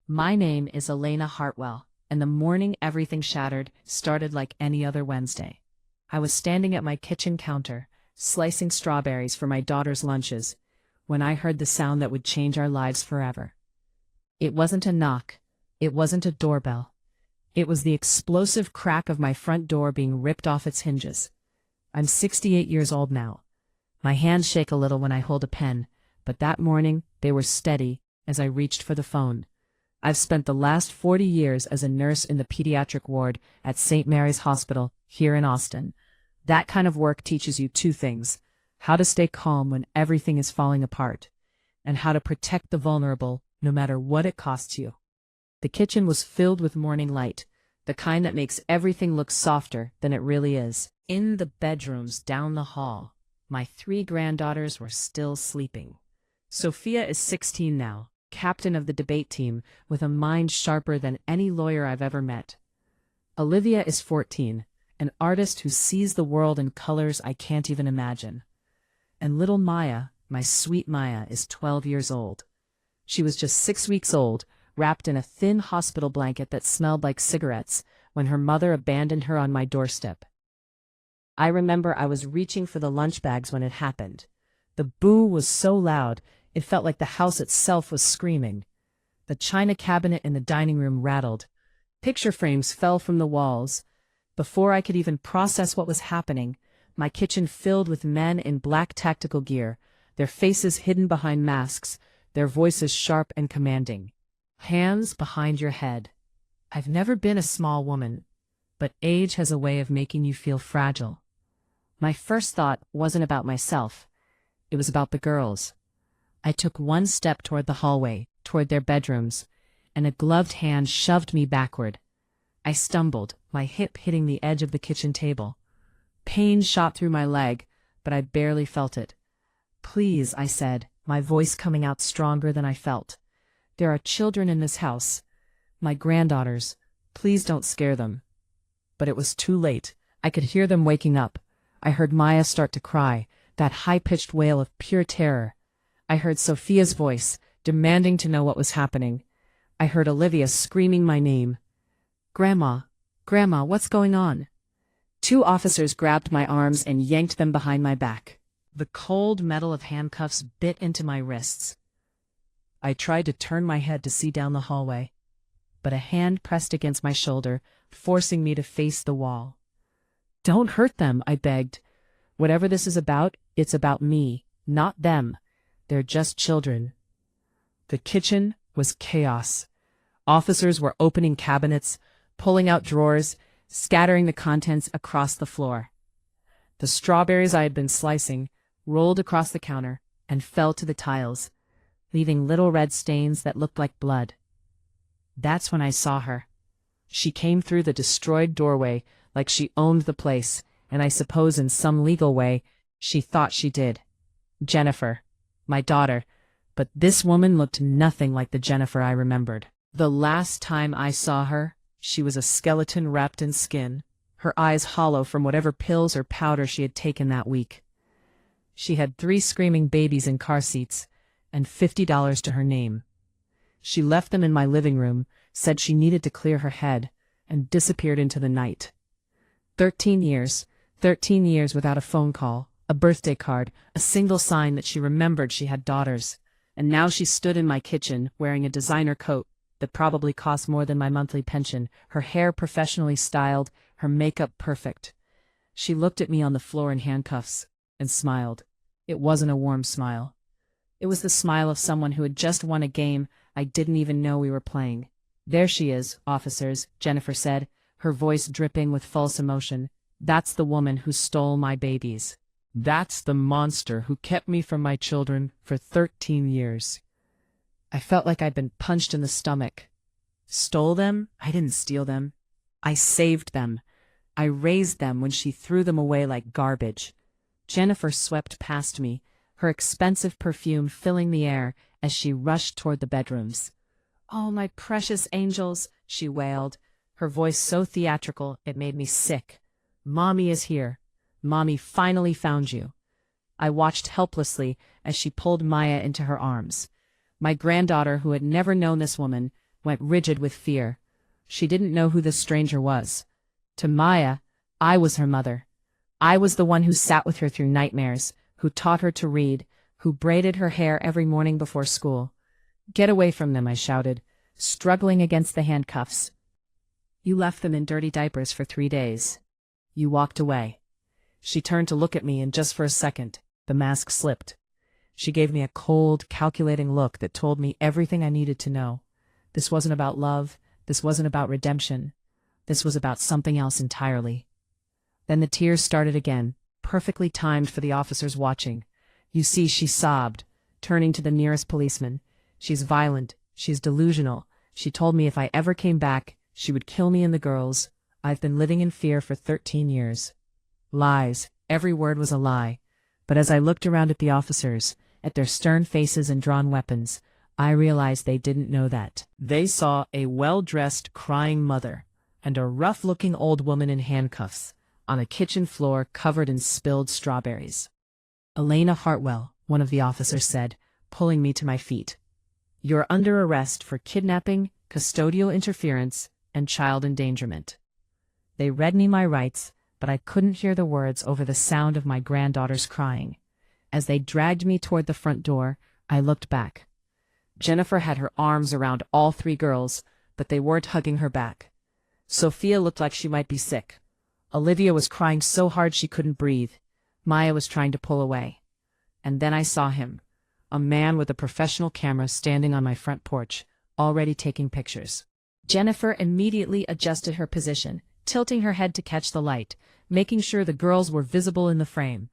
My name is Elena Hartwell, and the morning everything shattered started like any other Wednesday. I was standing at my kitchen counter, slicing strawberries for my daughter's lunches, when I heard the sound that would change our lives forever. It wasn't a knock. It wasn't a doorbell. It was the explosive crack of my front door being ripped off its hinges. I'm 68 years old now. My hands shake a little when I hold a pen, but that morning they were steady as I reached for the phone. I've spent the last 40 years as a nurse in the pediatric ward at St. Mary's Hospital here in Austin. That kind of work teaches you two things: how to stay calm when everything is falling apart, and how to protect the vulnerable no matter what it costs you. The kitchen was filled with morning light, the kind that makes everything look softer than it really is. In the bedrooms down the hall, my 3 granddaughters were still sleeping. Sophia is 16 now, captain of the debate team, with a mind sharper than any lawyer I've ever met. Olivia is 14, an artist who sees the world in colors I can't even imagine. And little Maya, my sweet Maya, is 12 years old. She was just 6 weeks old, wrapped in a thin hospital blanket that smelled like cigarettes, when her mother abandoned her on my doorstep. I remember I was reaching for the lunch bags when it happened. The boo was so loud, it felt like the house itself was screaming. The china cabinet in the dining room rattled. Picture frames fell from the walls. Before I could even process what was happening, my kitchen filled with men in black tactical gear, their faces hidden behind masks, their voices sharp and commanding. Hands behind your head. I've never been a small woman, but age has a way of making you feel fragile. My first thought wasn't about myself. It was about the girls. I took one step toward the hallway, toward their bedrooms, and a gloved hand shoved me backward. I stumbled, my hip hitting the edge of the kitchen table. Pain shot through my leg, but I barely felt it. "Please," I said, my voice coming out stronger than I felt. "There are children in this house. My granddaughters. Please don't scare them." But it was too late. I could hear them waking up. I heard Maya start to cry, that high-pitched wail of pure terror. I heard Sophia's voice, demanding to know what was happening. I heard Olivia screaming my name. "Grandma, Grandma, what's going on?" 2 officers grabbed my arms and yanked them behind my back. The cold metal of handcuffs bit into my wrists. I tried to turn my head to see down the hallway, but a hand pressed against my shoulder, forcing me to face the wall. "Don't hurt them," I begged. "Whatever this is about, it's about me, not them. They're just children." The kitchen was chaos. Officers were opening cabinets, pulling out drawers, scattering the contents across the floor. The strawberries I had been slicing rolled across the counter and fell to the tiles, leaving little red stains that looked like blood. That's when I saw her. She came through the destroyed doorway like she owned the place, and I suppose in some legal way she thought she did. Jennifer, my daughter, but this woman looked nothing like the Jennifer I remembered. The last time I saw her, she was a skeleton wrapped in skin, her eyes hollow from whatever pills or powder she had taken that week. She had 3 screaming babies in car seats, and $50 to her name. She left them in my living room, said she needed to clear her head, and disappeared into the night. 13 years without a phone call, a birthday card, a single sign that she remembered she had daughters. And now she stood in my kitchen, wearing a designer coat that probably cost more than my monthly pension, her hair professionally styled, her makeup perfect. She looked at me on the floor in handcuffs and smiled. It wasn't a warm smile. It was the smile of someone who had just won a game I didn't even know we were playing. "There she is, officers," Jennifer said, her voice dripping with false emotion. "That's the woman who stole my babies. That's the monster who kept me from my children for 13 years. I felt like I'd been punched in the stomach. Stole them? I didn't steal them. I saved them. I raised them when she threw them away like garbage. Jennifer swept past me, her expensive perfume filling the air as she rushed toward the bedrooms. "Oh, my precious angels," she wailed, her voice so theatrical it made me sick. "Mommy is here. Mommy finally found you." I watched helplessly as she pulled Maya into her arms. My granddaughter, who had never known this woman, went rigid with fear. She didn't know who this stranger was. To Maya, I was her mother. I was the one who sat with her through nightmares, who taught her to read, who braided her hair every morning before school. "Get away from them," I shouted, struggling against the handcuffs. "You left them in dirty diapers for 3 days. You walked away." She turned to look at me, and just for a second, the mask slipped. She gave me a cold, calculating look that told me everything I needed to know. This wasn't about love. This wasn't about redemption. This was about something else entirely. Then the tears started again, perfectly timed for the officers watching. "You see," she sobbed, turning to the nearest policeman. "She's violent. She's delusional. She told me if I ever came back, she would kill me and the girls. I've been living in fear for 13 years. Lies. Every word was a lie. But as I looked around at the officers, at their stern faces and drawn weapons, I realized they didn't know that. They saw a well-dressed, crying mother and a rough-looking old woman in handcuffs on a kitchen floor covered in spilled strawberries. "Elena Hartwell," one of the officers said, pulling me to my feet. "You're under arrest for kidnapping, custodial interference, and child endangerment." They read me my rights, but I couldn't hear the words over the sound of my granddaughter's crying. As they dragged me toward the front door, I looked back. Jennifer had her arms around all 3 girls, but they weren't hugging her back. Sophia looked like she might be sick. Olivia was crying so hard she couldn't breathe. Maya was trying to pull away. And then I saw him, a man with a professional camera standing on my front porch, already taking pictures. Jennifer immediately adjusted her position, tilting her head to catch the light, making sure the girls were visible in the frame.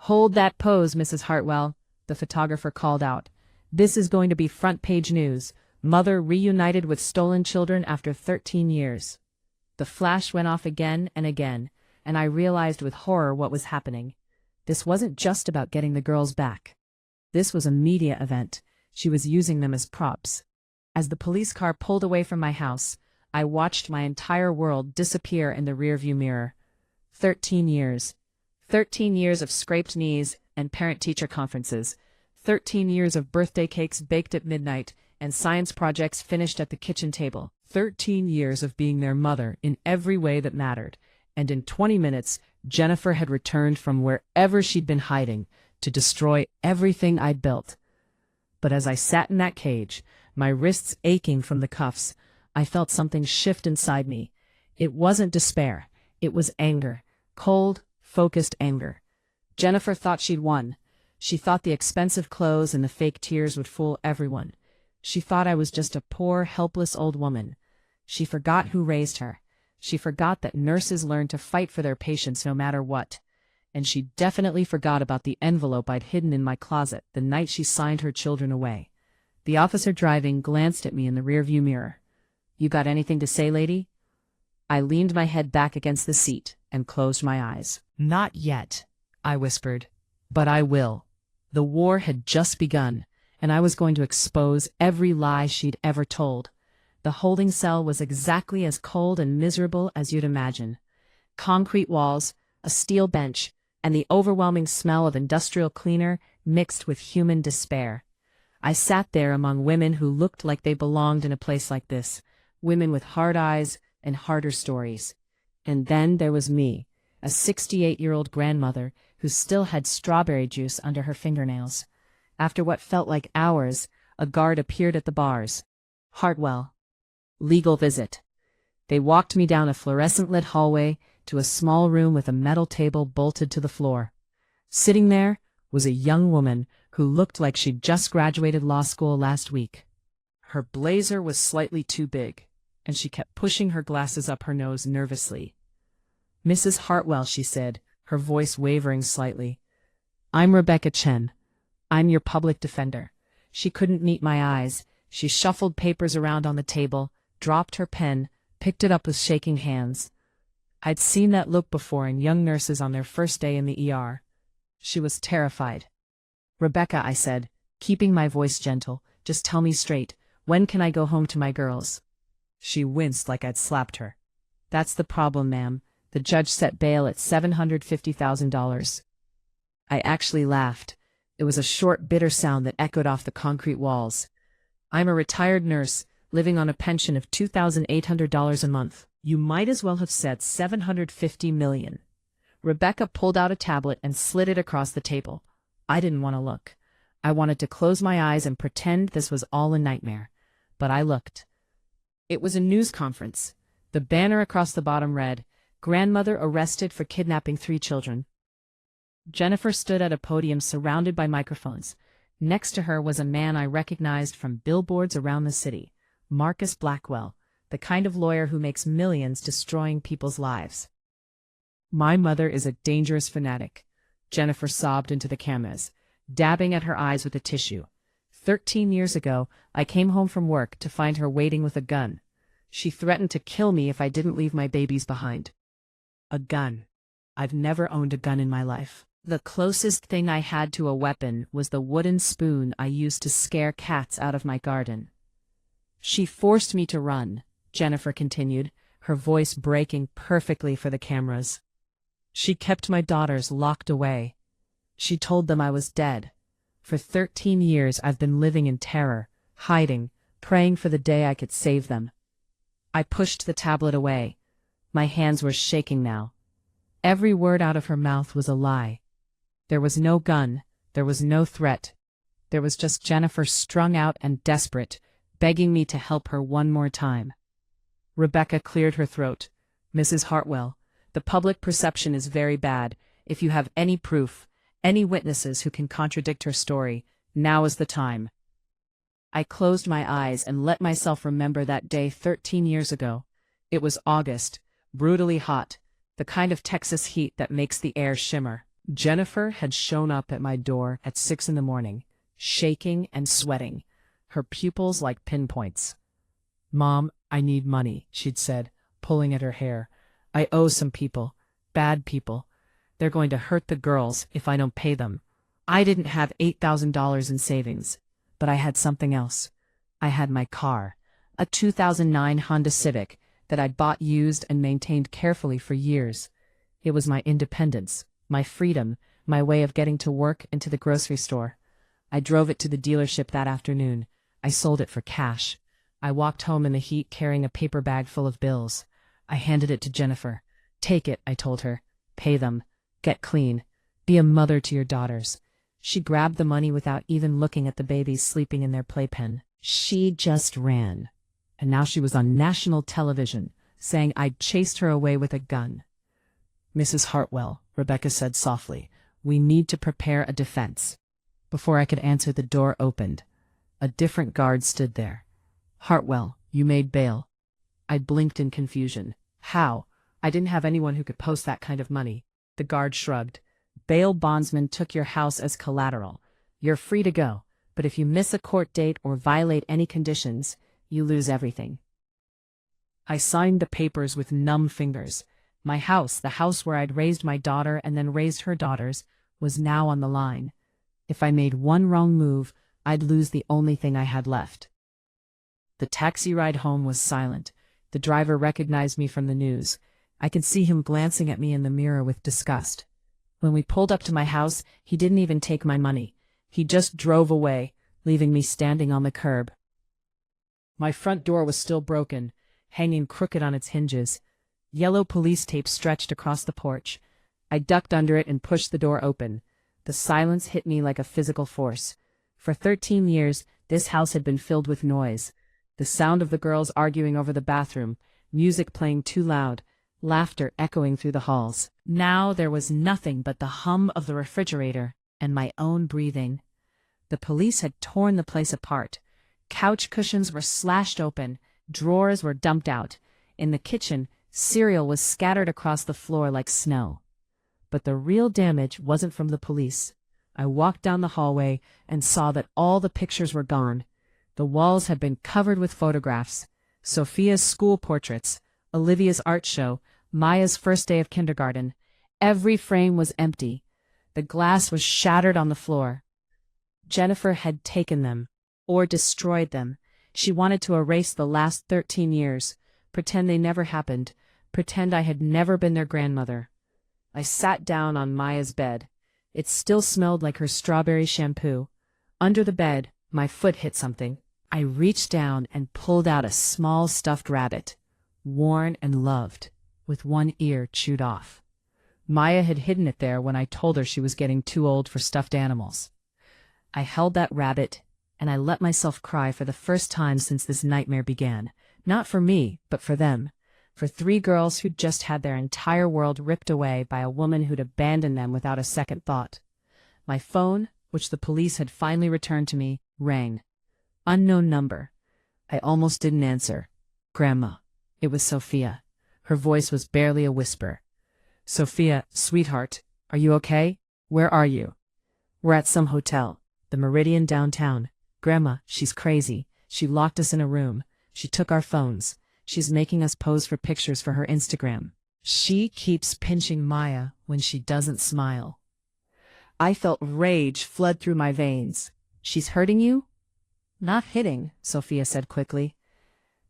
"Hold that pose, Mrs. Hartwell," the photographer called out. "This is going to be front-page news. Mother reunited with stolen children after 13 years. The flash went off again, and I realized with horror what was happening. This wasn't just about getting the girls back. This was a media event. She was using them as props. As the police car pulled away from my house, I watched my entire world disappear in the rearview mirror. 13 years. 13 years of scraped knees and parent-teacher conferences. 13 years of birthday cakes baked at midnight and science projects finished at the kitchen table. 13 years of being their mother in every way that mattered. And in 20 minutes, Jennifer had returned from wherever she'd been hiding to destroy everything I'd built. But as I sat in that cage, my wrists aching from the cuffs, I felt something shift inside me. It wasn't despair. It was anger. Cold, focused anger. Jennifer thought she'd won. She thought the expensive clothes and the fake tears would fool everyone. She thought I was just a poor, helpless old woman. She forgot who raised her. She forgot that nurses learn to fight for their patients no matter what. And she definitely forgot about the envelope I'd hidden in my closet the night she signed her children away. The officer driving glanced at me in the rearview mirror. "You got anything to say, lady?" I leaned my head back against the seat and closed my eyes. "Not yet," I whispered. "But I will." The war had just begun, and I was going to expose every lie she'd ever told. The holding cell was exactly as cold and miserable as you'd imagine. Concrete walls, a steel bench, and the overwhelming smell of industrial cleaner mixed with human despair. I sat there among women who looked like they belonged in a place like this, women with hard eyes and harder stories. And then there was me, a 68-year-old grandmother who still had strawberry juice under her fingernails. After what felt like hours, a guard appeared at the bars. "Hartwell. Legal visit." They walked me down a fluorescent-lit hallway to a small room with a metal table bolted to the floor. Sitting there was a young woman who looked like she'd just graduated law school last week. Her blazer was slightly too big, and she kept pushing her glasses up her nose nervously. "Mrs. Hartwell," she said, her voice wavering slightly. "I'm Rebecca Chen. I'm your public defender." She couldn't meet my eyes. She shuffled papers around on the table, dropped her pen, picked it up with shaking hands. I'd seen that look before in young nurses on their first day in the ER. She was terrified. "Rebecca," I said, keeping my voice gentle, "just tell me straight, when can I go home to my girls?" She winced like I'd slapped her. "That's the problem, ma'am. The judge set bail at $750,000. I actually laughed. It was a short, bitter sound that echoed off the concrete walls. "I'm a retired nurse, living on a pension of $2,800 a month. You might as well have said $750 million. Rebecca pulled out a tablet and slid it across the table. I didn't want to look. I wanted to close my eyes and pretend this was all a nightmare. But I looked. It was a news conference. The banner across the bottom read, "Grandmother arrested for kidnapping 3 children." Jennifer stood at a podium surrounded by microphones. Next to her was a man I recognized from billboards around the city, Marcus Blackwell, the kind of lawyer who makes millions destroying people's lives. "My mother is a dangerous fanatic," Jennifer sobbed into the cameras, dabbing at her eyes with a tissue. 13 years ago, I came home from work to find her waiting with a gun. She threatened to kill me if I didn't leave my babies behind. A gun. I've never owned a gun in my life. The closest thing I had to a weapon was the wooden spoon I used to scare cats out of my garden. She forced me to run, Jennifer continued, her voice breaking perfectly for the cameras. She kept my daughters locked away. She told them I was dead. For 13 years I've been living in terror, hiding, praying for the day I could save them. I pushed the tablet away. My hands were shaking now. Every word out of her mouth was a lie. There was no gun, there was no threat. There was just Jennifer strung out and desperate, begging me to help her one more time. Rebecca cleared her throat. "Mrs. Hartwell, the public perception is very bad. If you have any proof, any witnesses who can contradict her story, now is the time." I closed my eyes and let myself remember that day 13 years ago. It was August, brutally hot, the kind of Texas heat that makes the air shimmer. Jennifer had shown up at my door at 6 in the morning, shaking and sweating, her pupils like pinpoints. "Mom, I need money," she'd said, pulling at her hair. "I owe some people, bad people. They're going to hurt the girls if I don't pay them." I didn't have $8,000 in savings, but I had something else. I had my car, a 2009 Honda Civic that I'd bought used and maintained carefully for years. It was my independence, my freedom, my way of getting to work and to the grocery store. I drove it to the dealership that afternoon. I sold it for cash. I walked home in the heat carrying a paper bag full of bills. I handed it to Jennifer. "Take it," I told her. "Pay them. Get clean. Be a mother to your daughters." She grabbed the money without even looking at the babies sleeping in their playpen. She just ran. And now she was on national television, saying I'd chased her away with a gun. "Mrs. Hartwell," Rebecca said softly, "we need to prepare a defense." Before I could answer, the door opened. A different guard stood there. "Hartwell, you made bail." I blinked in confusion. "How? I didn't have anyone who could post that kind of money." The guard shrugged. "Bail bondsman took your house as collateral. You're free to go, but if you miss a court date or violate any conditions, you lose everything." I signed the papers with numb fingers. My house, the house where I'd raised my daughter and then raised her daughters, was now on the line. If I made one wrong move, I'd lose the only thing I had left. The taxi ride home was silent. The driver recognized me from the news. I could see him glancing at me in the mirror with disgust. When we pulled up to my house, he didn't even take my money. He just drove away, leaving me standing on the curb. My front door was still broken, hanging crooked on its hinges. Yellow police tape stretched across the porch. I ducked under it and pushed the door open. The silence hit me like a physical force. For 13 years, this house had been filled with noise. The sound of the girls arguing over the bathroom, music playing too loud, laughter echoing through the halls. Now there was nothing but the hum of the refrigerator and my own breathing. The police had torn the place apart. Couch cushions were slashed open, drawers were dumped out. In the kitchen, cereal was scattered across the floor like snow. But the real damage wasn't from the police. I walked down the hallway and saw that all the pictures were gone. The walls had been covered with photographs. Sophia's school portraits, Olivia's art show, Maya's first day of kindergarten. Every frame was empty. The glass was shattered on the floor. Jennifer had taken them, or destroyed them. She wanted to erase the last 13 years, pretend they never happened, pretend I had never been their grandmother. I sat down on Maya's bed. It still smelled like her strawberry shampoo. Under the bed, my foot hit something. I reached down and pulled out a small stuffed rabbit, worn and loved, with one ear chewed off. Maya had hidden it there when I told her she was getting too old for stuffed animals. I held that rabbit, and I let myself cry for the first time since this nightmare began. Not for me, but for them. For 3 girls who'd just had their entire world ripped away by a woman who'd abandoned them without a second thought. My phone, which the police had finally returned to me, rang. Unknown number. I almost didn't answer. Grandma. It was Sophia. Her voice was barely a whisper. Sophia, sweetheart, are you okay? Where are you? We're at some hotel. The Meridian downtown. Grandma, she's crazy. She locked us in a room. She took our phones. She's making us pose for pictures for her Instagram. She keeps pinching Maya when she doesn't smile. I felt rage flood through my veins. She's hurting you? Not hitting, Sophia said quickly.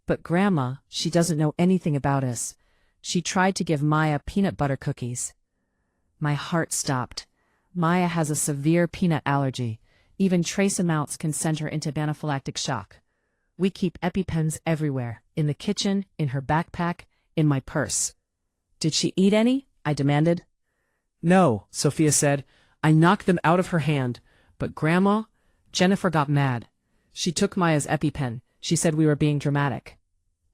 But Grandma, she doesn't know anything about us. She tried to give Maya peanut butter cookies. My heart stopped. Maya has a severe peanut allergy. Even trace amounts can send her into anaphylactic shock. We keep EpiPens everywhere, in the kitchen, in her backpack, in my purse. Did she eat any? I demanded. No, Sophia said. I knocked them out of her hand. But Grandma, Jennifer got mad. She took Maya's EpiPen. She said we were being dramatic.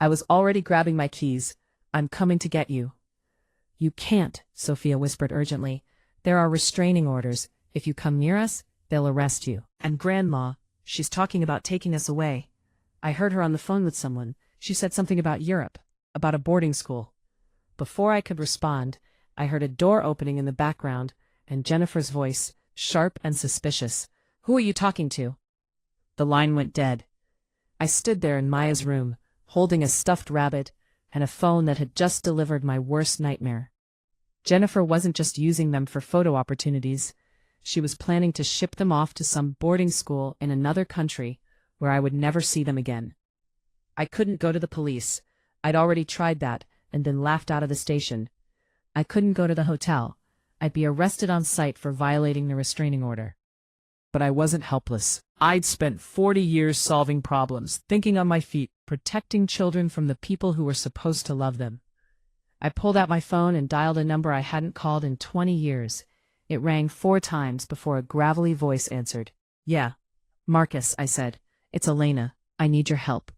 I was already grabbing my keys. I'm coming to get you. You can't, Sophia whispered urgently. There are restraining orders. If you come near us, they'll arrest you. And Grandma, she's talking about taking us away. I heard her on the phone with someone. She said something about Europe, about a boarding school. Before I could respond, I heard a door opening in the background, and Jennifer's voice, sharp and suspicious. Who are you talking to? The line went dead. I stood there in Maya's room, holding a stuffed rabbit and a phone that had just delivered my worst nightmare. Jennifer wasn't just using them for photo opportunities. She was planning to ship them off to some boarding school in another country where I would never see them again. I couldn't go to the police. I'd already tried that and been laughed out of the station. I couldn't go to the hotel. I'd be arrested on sight for violating the restraining order. But I wasn't helpless. I'd spent 40 years solving problems, thinking on my feet, protecting children from the people who were supposed to love them. I pulled out my phone and dialed a number I hadn't called in 20 years. It rang 4 times before a gravelly voice answered. Yeah. Marcus, I said. It's Elena. I need your help.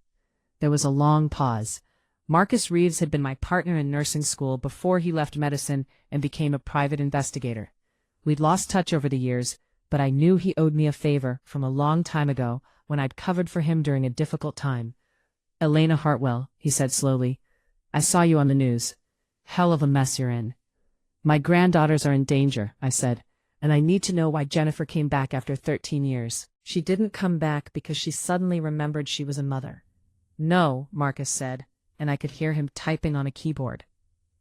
There was a long pause. Marcus Reeves had been my partner in nursing school before he left medicine and became a private investigator. We'd lost touch over the years, but I knew he owed me a favor from a long time ago when I'd covered for him during a difficult time. Elena Hartwell, he said slowly. I saw you on the news. Hell of a mess you're in. My granddaughters are in danger, I said, and I need to know why Jennifer came back after 13 years. She didn't come back because she suddenly remembered she was a mother. No, Marcus said, and I could hear him typing on a keyboard.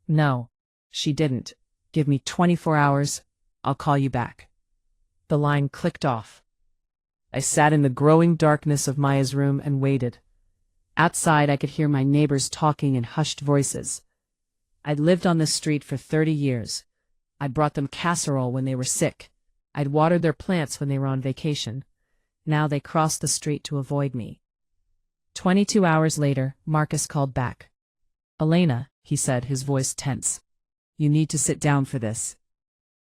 No, she didn't. Give me 24 hours. I'll call you back. The line clicked off. I sat in the growing darkness of Maya's room and waited. Outside, I could hear my neighbors talking in hushed voices. I'd lived on this street for 30 years. I'd brought them casserole when they were sick. I'd watered their plants when they were on vacation. Now they crossed the street to avoid me. 22 hours later, Marcus called back. Elena, he said, his voice tense. You need to sit down for this.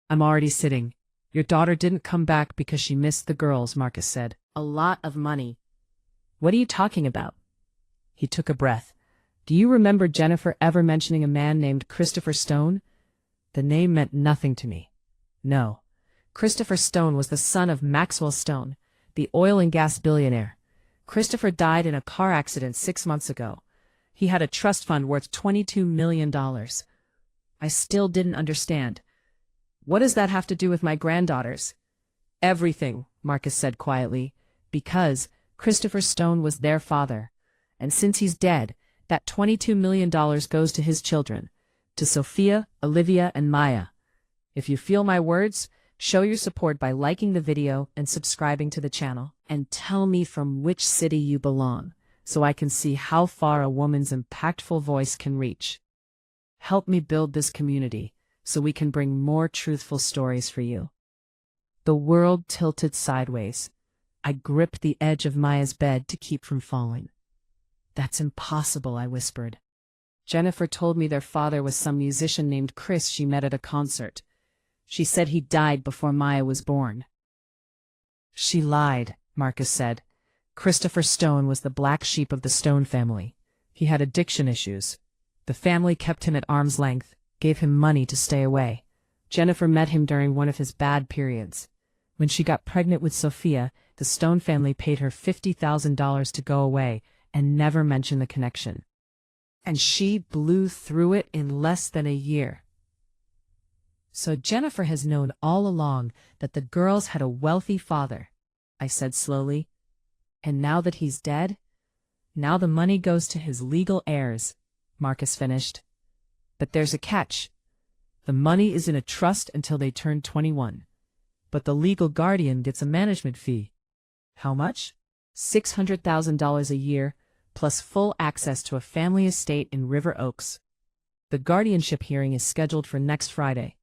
I'm already sitting. Your daughter didn't come back because she missed the girls, Marcus said. A lot of money. What are you talking about? He took a breath. Do you remember Jennifer ever mentioning a man named Christopher Stone? The name meant nothing to me. No. Christopher Stone was the son of Maxwell Stone, the oil and gas billionaire. Christopher died in a car accident 6 months ago. He had a trust fund worth $22 million. I still didn't understand. What does that have to do with my granddaughters? Everything, Marcus said quietly, because Christopher Stone was their father. And since he's dead, that $22 million goes to his children, to Sophia, Olivia, and Maya. If you feel my words, show your support by liking the video and subscribing to the channel. And tell me from which city you belong, so I can see how far a woman's impactful voice can reach. Help me build this community, so we can bring more truthful stories for you. The world tilted sideways. I gripped the edge of Maya's bed to keep from falling. "That's impossible," I whispered. "Jennifer told me their father was some musician named Chris she met at a concert. She said he died before Maya was born." "She lied," Marcus said. "Christopher Stone was the black sheep of the Stone family. He had addiction issues. The family kept him at arm's length, gave him money to stay away. Jennifer met him during one of his bad periods. When she got pregnant with Sophia, the Stone family paid her $50,000 to go away and never mention the connection. And she blew through it in less than a year." "So Jennifer has known all along that the girls had a wealthy father," I said slowly. "And now that he's dead, now the money goes to his legal heirs," Marcus finished. "But there's a catch. The money is in a trust until they turn 21. But the legal guardian gets a management fee." "How much?" $600,000 a year, plus full access to a family estate in River Oaks. The guardianship hearing is scheduled for next Friday.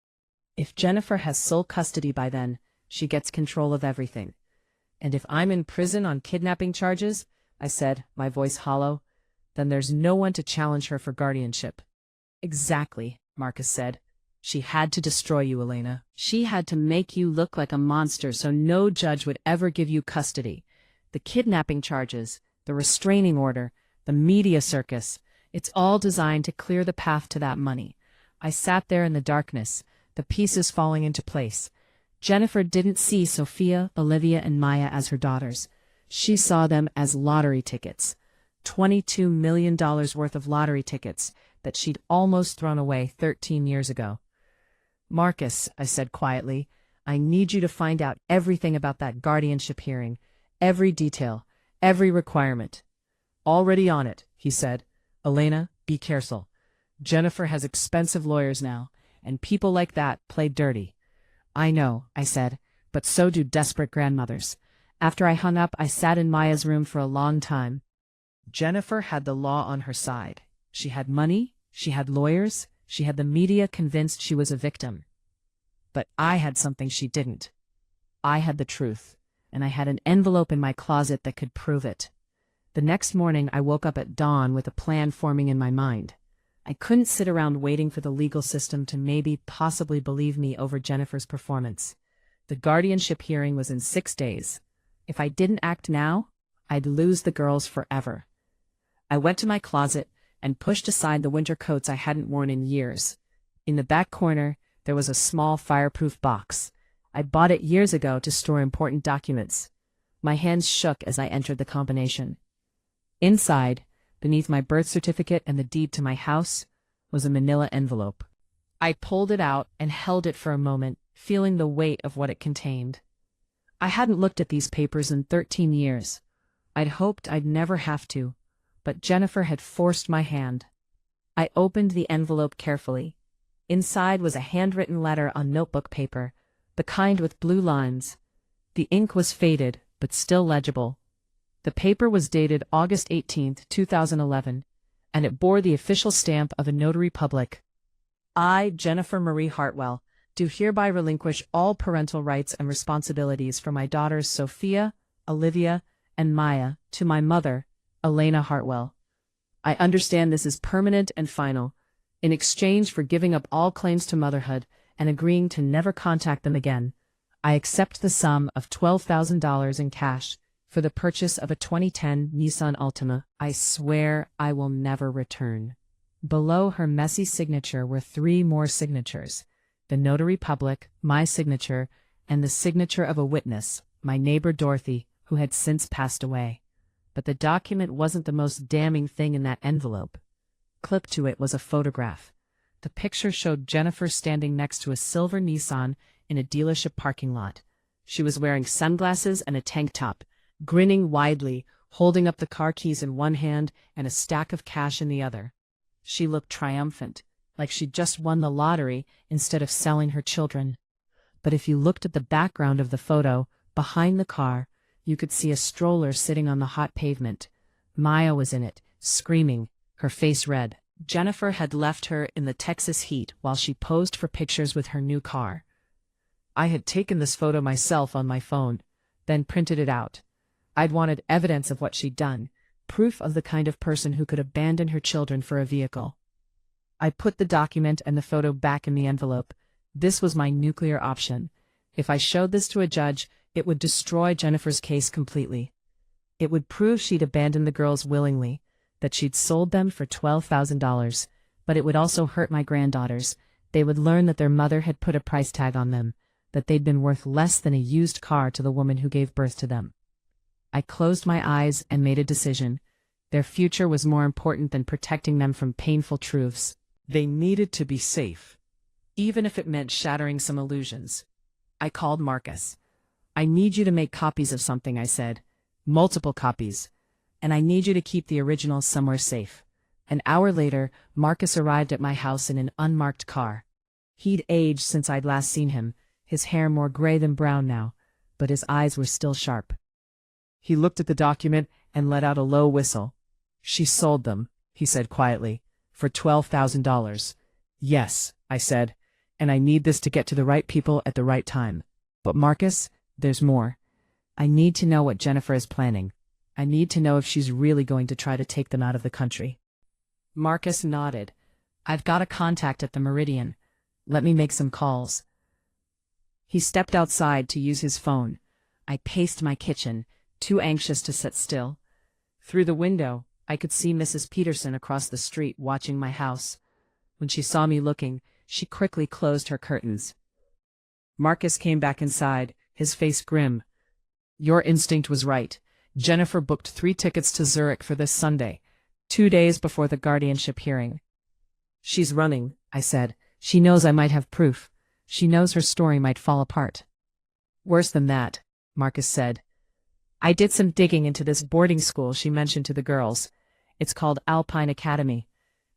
If Jennifer has sole custody by then, she gets control of everything. And if I'm in prison on kidnapping charges," I said, my voice hollow, "then there's no one to challenge her for guardianship." "Exactly," Marcus said. "She had to destroy you, Elena. She had to make you look like a monster so no judge would ever give you custody. The kidnapping charges, the restraining order, the media circus, it's all designed to clear the path to that money." I sat there in the darkness, the pieces falling into place. Jennifer didn't see Sophia, Olivia, and Maya as her daughters. She saw them as lottery tickets. $22 million worth of lottery tickets that she'd almost thrown away 13 years ago. "Marcus," I said quietly, "I need you to find out everything about that guardianship hearing, every detail, every requirement." "Already on it," he said. "Elena, be careful. Jennifer has expensive lawyers now, and people like that play dirty." "I know," I said, "but so do desperate grandmothers." After I hung up, I sat in Maya's room for a long time. Jennifer had the law on her side. She had money, she had lawyers, she had the media convinced she was a victim. But I had something she didn't. I had the truth, and I had an envelope in my closet that could prove it. The next morning I woke up at dawn with a plan forming in my mind. I couldn't sit around waiting for the legal system to possibly believe me over Jennifer's performance. The guardianship hearing was in 6 days. If I didn't act now, I'd lose the girls forever. I went to my closet and pushed aside the winter coats I hadn't worn in years. In the back corner, there was a small fireproof box. I bought it years ago to store important documents. My hands shook as I entered the combination. Inside, beneath my birth certificate and the deed to my house, was a manila envelope. I pulled it out and held it for a moment, feeling the weight of what it contained. I hadn't looked at these papers in 13 years. I'd hoped I'd never have to, but Jennifer had forced my hand. I opened the envelope carefully. Inside was a handwritten letter on notebook paper, the kind with blue lines. The ink was faded, but still legible. The paper was dated August 18, 2011, and it bore the official stamp of a notary public. "I, Jennifer Marie Hartwell, do hereby relinquish all parental rights and responsibilities for my daughters Sophia, Olivia, and Maya to my mother, Elena Hartwell. I understand this is permanent and final. In exchange for giving up all claims to motherhood and agreeing to never contact them again, I accept the sum of $12,000 in cash for the purchase of a 2010 Nissan Altima. I swear I will never return." Below her messy signature were 3 more signatures: the notary public, my signature, and the signature of a witness, my neighbor Dorothy, who had since passed away. But the document wasn't the most damning thing in that envelope. Clipped to it was a photograph. The picture showed Jennifer standing next to a silver Nissan in a dealership parking lot. She was wearing sunglasses and a tank top, grinning widely, holding up the car keys in one hand and a stack of cash in the other. She looked triumphant, like she'd just won the lottery instead of selling her children. But if you looked at the background of the photo, behind the car, you could see a stroller sitting on the hot pavement. Maya was in it, screaming, her face red. Jennifer had left her in the Texas heat while she posed for pictures with her new car. I had taken this photo myself on my phone, then printed it out. I'd wanted evidence of what she'd done, proof of the kind of person who could abandon her children for a vehicle. I put the document and the photo back in the envelope. This was my nuclear option. If I showed this to a judge, it would destroy Jennifer's case completely. It would prove she'd abandoned the girls willingly, that she'd sold them for $12,000, but it would also hurt my granddaughters. They would learn that their mother had put a price tag on them, that they'd been worth less than a used car to the woman who gave birth to them. I closed my eyes and made a decision. Their future was more important than protecting them from painful truths. They needed to be safe, even if it meant shattering some illusions. I called Marcus. I need you to make copies of something, I said. Multiple copies. And I need you to keep the originals somewhere safe. An hour later, Marcus arrived at my house in an unmarked car. He'd aged since I'd last seen him, his hair more gray than brown now, but his eyes were still sharp. He looked at the document and let out a low whistle. She sold them, he said quietly, for $12,000. Yes, I said, and I need this to get to the right people at the right time. But Marcus, there's more. I need to know what Jennifer is planning. I need to know if she's really going to try to take them out of the country. Marcus nodded. I've got a contact at the Meridian. Let me make some calls. He stepped outside to use his phone. I paced my kitchen, too anxious to sit still. Through the window, I could see Mrs. Peterson across the street watching my house. When she saw me looking, she quickly closed her curtains. Marcus came back inside, his face grim. Your instinct was right. Jennifer booked 3 tickets to Zurich for this Sunday, 2 days before the guardianship hearing. She's running, I said. She knows I might have proof. She knows her story might fall apart. Worse than that, Marcus said. I did some digging into this boarding school she mentioned to the girls. It's called Alpine Academy.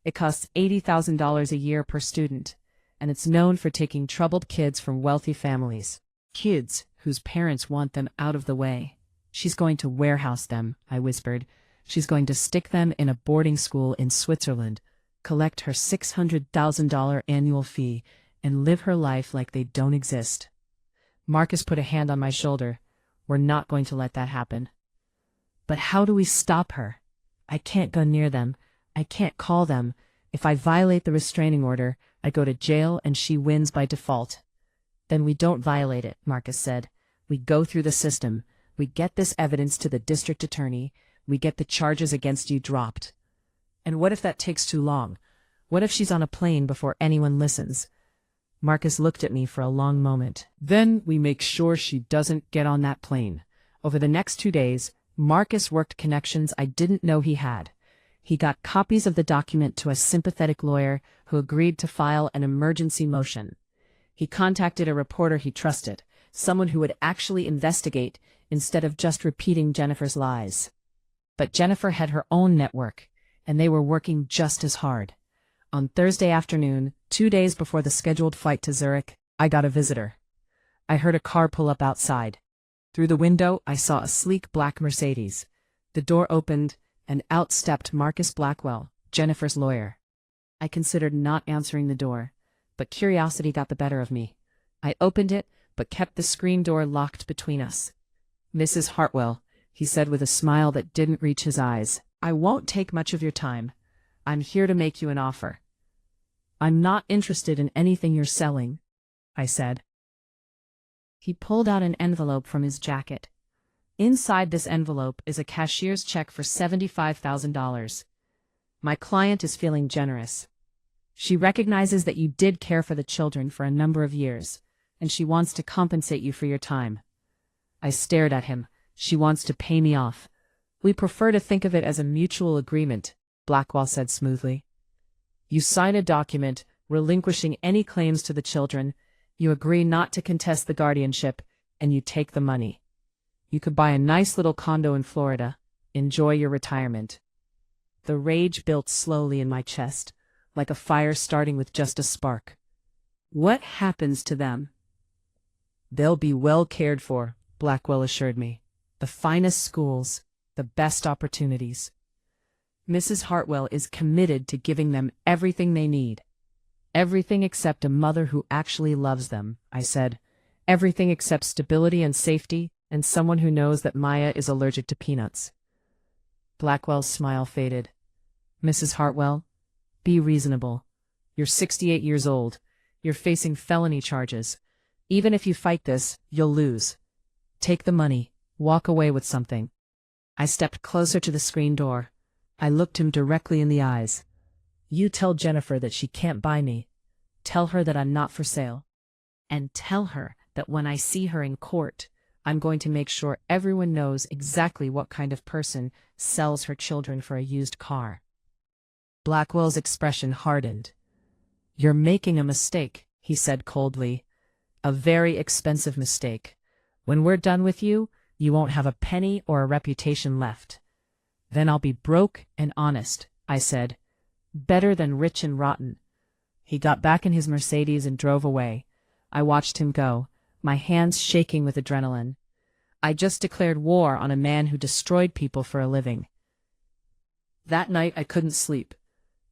It costs $80,000 a year per student, and it's known for taking troubled kids from wealthy families. Kids whose parents want them out of the way. She's going to warehouse them, I whispered. She's going to stick them in a boarding school in Switzerland, collect her $600,000 annual fee, and live her life like they don't exist. Marcus put a hand on my shoulder. We're not going to let that happen. But how do we stop her? I can't go near them. I can't call them. If I violate the restraining order, I go to jail and she wins by default. Then we don't violate it, Marcus said. We go through the system. We get this evidence to the district attorney. We get the charges against you dropped. And what if that takes too long? What if she's on a plane before anyone listens? Marcus looked at me for a long moment. Then we make sure she doesn't get on that plane. Over the next 2 days, Marcus worked connections I didn't know he had. He got copies of the document to a sympathetic lawyer who agreed to file an emergency motion. He contacted a reporter he trusted, someone who would actually investigate instead of just repeating Jennifer's lies. But Jennifer had her own network, and they were working just as hard. On Thursday afternoon, 2 days before the scheduled flight to Zurich, I got a visitor. I heard a car pull up outside. Through the window, I saw a sleek black Mercedes. The door opened, and out stepped Marcus Blackwell, Jennifer's lawyer. I considered not answering the door, but curiosity got the better of me. I opened it, but kept the screen door locked between us. Mrs. Hartwell, he said with a smile that didn't reach his eyes, I won't take much of your time. I'm here to make you an offer. I'm not interested in anything you're selling, I said. He pulled out an envelope from his jacket. Inside this envelope is a cashier's check for $75,000. My client is feeling generous. She recognizes that you did care for the children for a number of years, and she wants to compensate you for your time. I stared at him. She wants to pay me off. We prefer to think of it as a mutual agreement, Blackwell said smoothly. You sign a document relinquishing any claims to the children, you agree not to contest the guardianship, and you take the money. You could buy a nice little condo in Florida, enjoy your retirement. The rage built slowly in my chest, like a fire starting with just a spark. What happens to them? They'll be well cared for, Blackwell assured me. The finest schools, the best opportunities. Mrs. Hartwell is committed to giving them everything they need. Everything except a mother who actually loves them, I said. Everything except stability and safety, and someone who knows that Maya is allergic to peanuts. Blackwell's smile faded. Mrs. Hartwell, be reasonable. You're 68 years old. You're facing felony charges. Even if you fight this, you'll lose. Take the money. Walk away with something. I stepped closer to the screen door. I looked him directly in the eyes. You tell Jennifer that she can't buy me. Tell her that I'm not for sale. And tell her that when I see her in court, I'm going to make sure everyone knows exactly what kind of person sells her children for a used car. Blackwell's expression hardened. You're making a mistake, he said coldly. A very expensive mistake. When we're done with you, you won't have a penny or a reputation left. Then I'll be broke and honest, I said. Better than rich and rotten. He got back in his Mercedes and drove away. I watched him go, my hands shaking with adrenaline. I just declared war on a man who destroyed people for a living. That night I couldn't sleep.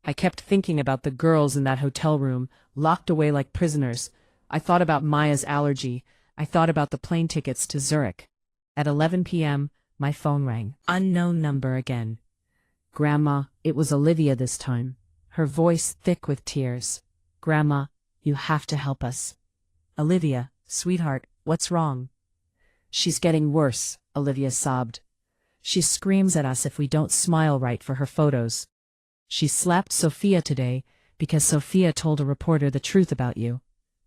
I kept thinking about the girls in that hotel room, locked away like prisoners. I thought about Maya's allergy. I thought about the plane tickets to Zurich. At 11 p.m., my phone rang. Unknown number again. Grandma, it was Olivia this time. Her voice thick with tears. Grandma, you have to help us. Olivia, sweetheart, what's wrong? She's getting worse, Olivia sobbed. She screams at us if we don't smile right for her photos. She slapped Sophia today because Sophia told a reporter the truth about you.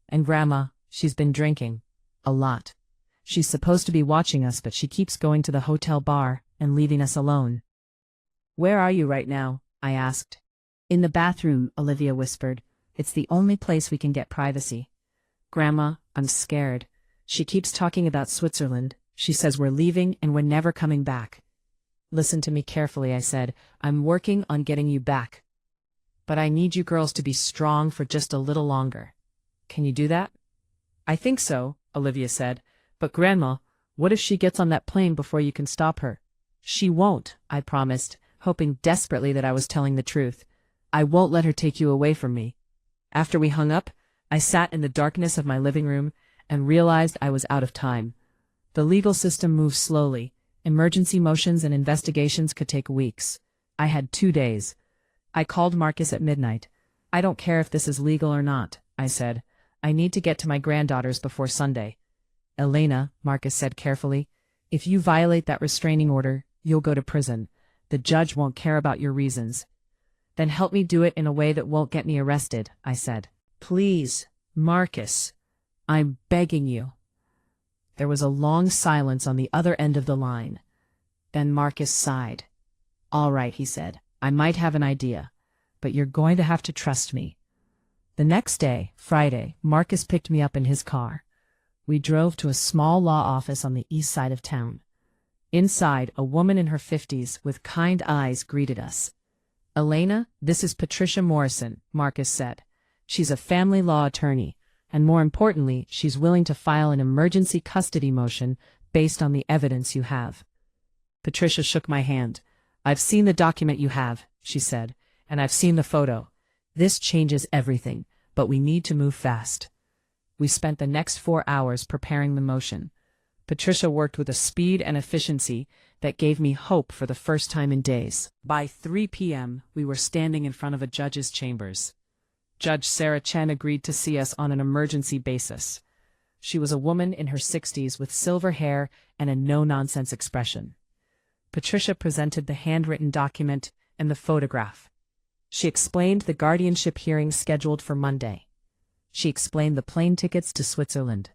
And Grandma, she's been drinking. A lot. She's supposed to be watching us, but she keeps going to the hotel bar and leaving us alone. Where are you right now? I asked. In the bathroom, Olivia whispered. It's the only place we can get privacy. Grandma, I'm scared. She keeps talking about Switzerland. She says we're leaving and we're never coming back. Listen to me carefully, I said. I'm working on getting you back. But I need you girls to be strong for just a little longer. Can you do that? I think so, Olivia said. But Grandma, what if she gets on that plane before you can stop her? She won't, I promised, hoping desperately that I was telling the truth. I won't let her take you away from me. After we hung up, I sat in the darkness of my living room and realized I was out of time. The legal system moves slowly. Emergency motions and investigations could take weeks. I had 2 days. I called Marcus at midnight. I don't care if this is legal or not, I said. I need to get to my granddaughters before Sunday. Elena, Marcus said carefully, if you violate that restraining order, you'll go to prison. The judge won't care about your reasons. Then help me do it in a way that won't get me arrested, I said. Please, Marcus. I'm begging you. There was a long silence on the other end of the line. Then Marcus sighed. All right, he said. I might have an idea, but you're going to have to trust me. The next day, Friday, Marcus picked me up in his car. We drove to a small law office on the east side of town. Inside, a woman in her 50s with kind eyes greeted us. Elena, this is Patricia Morrison, Marcus said. She's a family law attorney, and more importantly, she's willing to file an emergency custody motion based on the evidence you have. Patricia shook my hand. I've seen the document you have, she said, and I've seen the photo. This changes everything, but we need to move fast. We spent the next 4 hours preparing the motion. Patricia worked with a speed and efficiency that gave me hope for the first time in days. By 3 p.m., we were standing in front of a judge's chambers. Judge Sarah Chen agreed to see us on an emergency basis. She was a woman in her 60s with silver hair and a no-nonsense expression. Patricia presented the handwritten document and the photograph. She explained the guardianship hearing scheduled for Monday. She explained the plane tickets to Switzerland.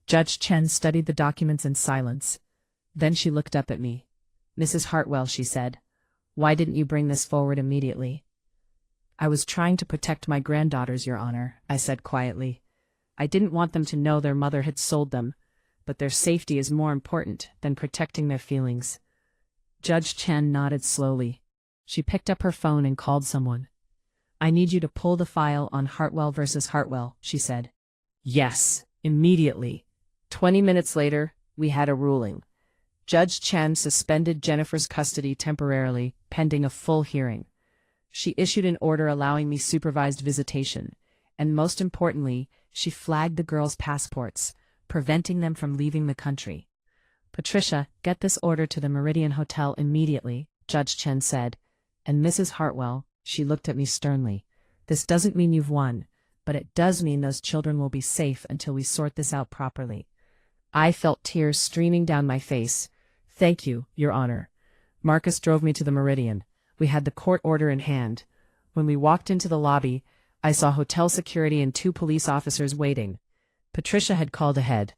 Judge Chen studied the documents in silence. Then she looked up at me. Mrs. Hartwell, she said, why didn't you bring this forward immediately? I was trying to protect my granddaughters, Your Honor, I said quietly. I didn't want them to know their mother had sold them, but their safety is more important than protecting their feelings. Judge Chen nodded slowly. She picked up her phone and called someone. I need you to pull the file on Hartwell versus Hartwell, she said. Yes, immediately. 20 minutes later, we had a ruling. Judge Chen suspended Jennifer's custody temporarily, pending a full hearing. She issued an order allowing me supervised visitation, and most importantly, she flagged the girls' passports, preventing them from leaving the country. Patricia, get this order to the Meridian Hotel immediately, Judge Chen said. And Mrs. Hartwell, she looked at me sternly. This doesn't mean you've won, but it does mean those children will be safe until we sort this out properly. I felt tears streaming down my face. Thank you, Your Honor. Marcus drove me to the Meridian. We had the court order in hand. When we walked into the lobby, I saw hotel security and 2 police officers waiting. Patricia had called ahead.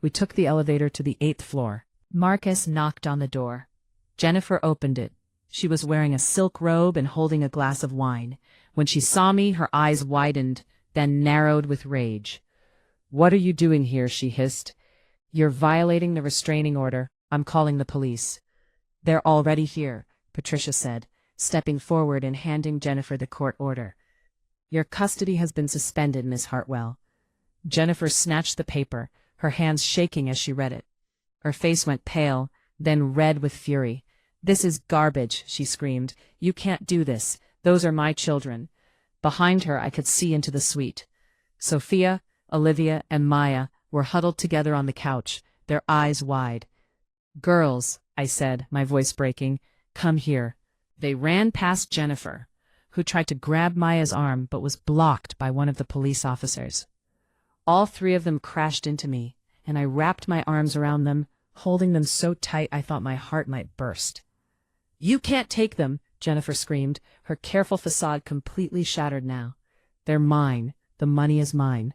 We took the elevator to the 8th floor. Marcus knocked on the door. Jennifer opened it. She was wearing a silk robe and holding a glass of wine. When she saw me, her eyes widened, then narrowed with rage. "What are you doing here?" she hissed. "You're violating the restraining order. I'm calling the police." "They're already here," Patricia said, stepping forward and handing Jennifer the court order. "Your custody has been suspended, Miss Hartwell." Jennifer snatched the paper, her hands shaking as she read it. Her face went pale, then red with fury. "This is garbage," she screamed. "You can't do this. Those are my children." Behind her, I could see into the suite. Sophia, Olivia, and Maya were huddled together on the couch, their eyes wide. "Girls," I said, my voice breaking, "come here." They ran past Jennifer, who tried to grab Maya's arm but was blocked by one of the police officers. All 3 of them crashed into me, and I wrapped my arms around them, holding them so tight I thought my heart might burst. "You can't take them," Jennifer screamed, her careful facade completely shattered now. "They're mine. The money is mine."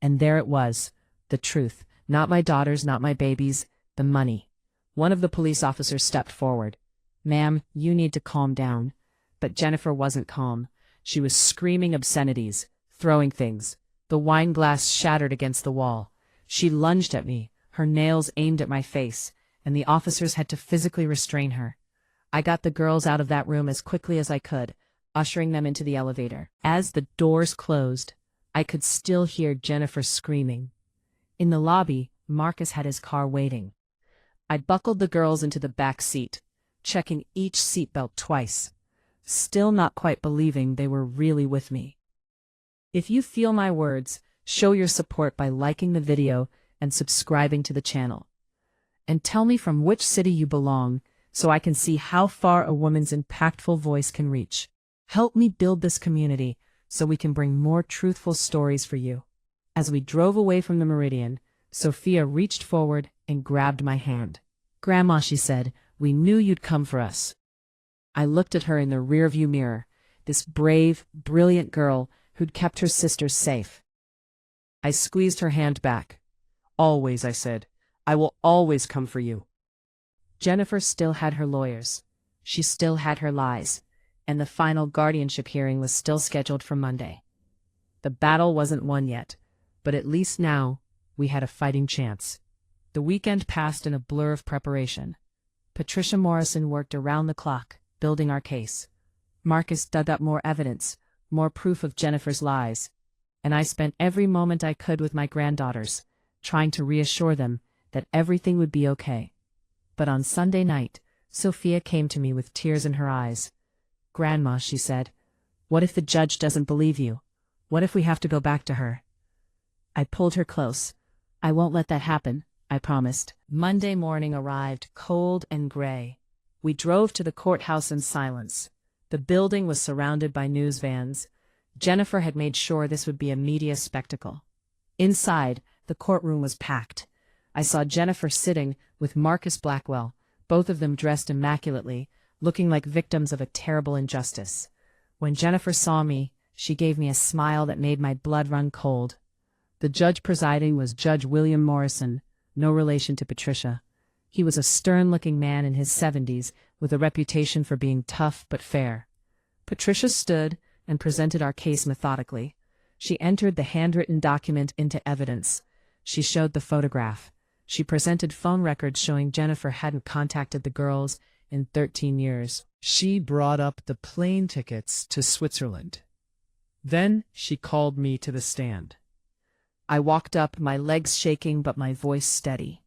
And there it was, the truth. Not my daughters, not my babies, the money. One of the police officers stepped forward. "Ma'am, you need to calm down." But Jennifer wasn't calm. She was screaming obscenities, throwing things. The wine glass shattered against the wall. She lunged at me, her nails aimed at my face, and the officers had to physically restrain her. I got the girls out of that room as quickly as I could, ushering them into the elevator. As the doors closed, I could still hear Jennifer screaming. In the lobby, Marcus had his car waiting. I buckled the girls into the back seat, checking each seatbelt twice, still not quite believing they were really with me. If you feel my words, show your support by liking the video and subscribing to the channel. And tell me from which city you belong, so I can see how far a woman's impactful voice can reach. Help me build this community so we can bring more truthful stories for you. As we drove away from the Meridian, Sophia reached forward and grabbed my hand. "Grandma," she said, "we knew you'd come for us." I looked at her in the rearview mirror, this brave, brilliant girl who'd kept her sisters safe. I squeezed her hand back. "Always," I said. "I will always come for you." Jennifer still had her lawyers. She still had her lies. And the final guardianship hearing was still scheduled for Monday. The battle wasn't won yet, but at least now we had a fighting chance. The weekend passed in a blur of preparation. Patricia Morrison worked around the clock, building our case. Marcus dug up more evidence, more proof of Jennifer's lies. And I spent every moment I could with my granddaughters, trying to reassure them that everything would be okay. But on Sunday night, Sophia came to me with tears in her eyes. "Grandma," she said, "what if the judge doesn't believe you? What if we have to go back to her?" I pulled her close. "I won't let that happen," I promised. Monday morning arrived, cold and gray. We drove to the courthouse in silence. The building was surrounded by news vans. Jennifer had made sure this would be a media spectacle. Inside, the courtroom was packed. I saw Jennifer sitting with Marcus Blackwell, both of them dressed immaculately, looking like victims of a terrible injustice. When Jennifer saw me, she gave me a smile that made my blood run cold. The judge presiding was Judge William Morrison, no relation to Patricia. He was a stern-looking man in his 70s, with a reputation for being tough but fair. Patricia stood and presented our case methodically. She entered the handwritten document into evidence. She showed the photograph. She presented phone records showing Jennifer hadn't contacted the girls in 13 years. She brought up the plane tickets to Switzerland. Then she called me to the stand. I walked up, my legs shaking but my voice steady.